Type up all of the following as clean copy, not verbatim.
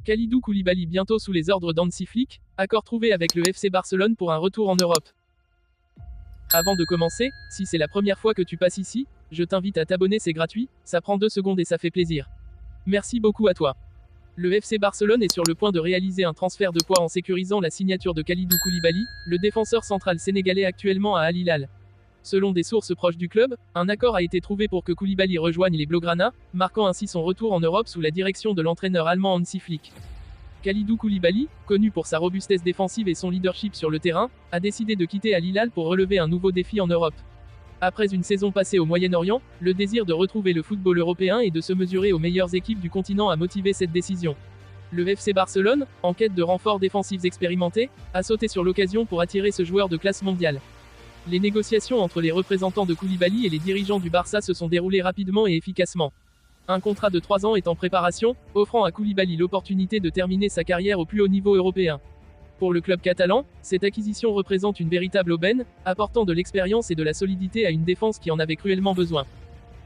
Kalidou Koulibaly bientôt sous les ordres d'Hansi Flick, accord trouvé avec le FC Barcelone pour un retour en Europe. Avant de commencer, si c'est la première fois que tu passes ici, je t'invite à t'abonner, c'est gratuit, ça prend 2 secondes et ça fait plaisir. Merci beaucoup à toi. Le FC Barcelone est sur le point de réaliser un transfert de poids en sécurisant la signature de Kalidou Koulibaly, le défenseur central sénégalais actuellement à Al Hilal. Selon des sources proches du club, un accord a été trouvé pour que Koulibaly rejoigne les Blaugrana, marquant ainsi son retour en Europe sous la direction de l'entraîneur allemand Hansi Flick. Kalidou Koulibaly, connu pour sa robustesse défensive et son leadership sur le terrain, a décidé de quitter Al Hilal pour relever un nouveau défi en Europe. Après une saison passée au Moyen-Orient, le désir de retrouver le football européen et de se mesurer aux meilleures équipes du continent a motivé cette décision. Le FC Barcelone, en quête de renforts défensifs expérimentés, a sauté sur l'occasion pour attirer ce joueur de classe mondiale. Les négociations entre les représentants de Koulibaly et les dirigeants du Barça se sont déroulées rapidement et efficacement. Un contrat de 3 ans est en préparation, offrant à Koulibaly l'opportunité de terminer sa carrière au plus haut niveau européen. Pour le club catalan, cette acquisition représente une véritable aubaine, apportant de l'expérience et de la solidité à une défense qui en avait cruellement besoin.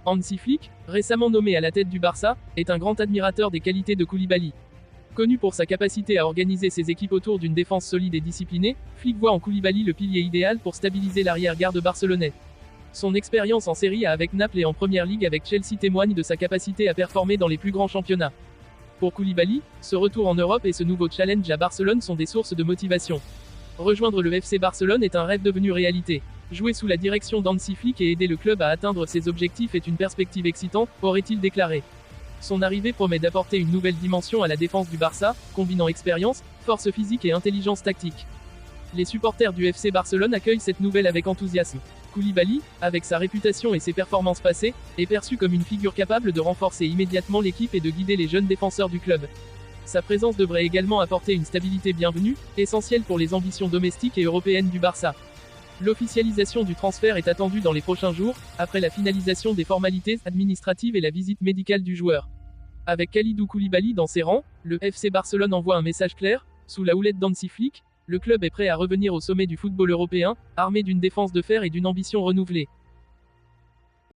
Hansi Flick, récemment nommé à la tête du Barça, est un grand admirateur des qualités de Koulibaly. Connu pour sa capacité à organiser ses équipes autour d'une défense solide et disciplinée, Flick voit en Koulibaly le pilier idéal pour stabiliser l'arrière-garde barcelonais. Son expérience en Serie A avec Naples et en Première Ligue avec Chelsea témoigne de sa capacité à performer dans les plus grands championnats. Pour Koulibaly, ce retour en Europe et ce nouveau challenge à Barcelone sont des sources de motivation. Rejoindre le FC Barcelone est un rêve devenu réalité. Jouer sous la direction d'Hansi Flick et aider le club à atteindre ses objectifs est une perspective excitante, aurait-il déclaré. Son arrivée promet d'apporter une nouvelle dimension à la défense du Barça, combinant expérience, force physique et intelligence tactique. Les supporters du FC Barcelone accueillent cette nouvelle avec enthousiasme. Koulibaly, avec sa réputation et ses performances passées, est perçu comme une figure capable de renforcer immédiatement l'équipe et de guider les jeunes défenseurs du club. Sa présence devrait également apporter une stabilité bienvenue, essentielle pour les ambitions domestiques et européennes du Barça. L'officialisation du transfert est attendue dans les prochains jours, après la finalisation des formalités administratives et la visite médicale du joueur. Avec Kalidou Koulibaly dans ses rangs, le FC Barcelone envoie un message clair, sous la houlette d'Hansi Flick, le club est prêt à revenir au sommet du football européen, armé d'une défense de fer et d'une ambition renouvelée.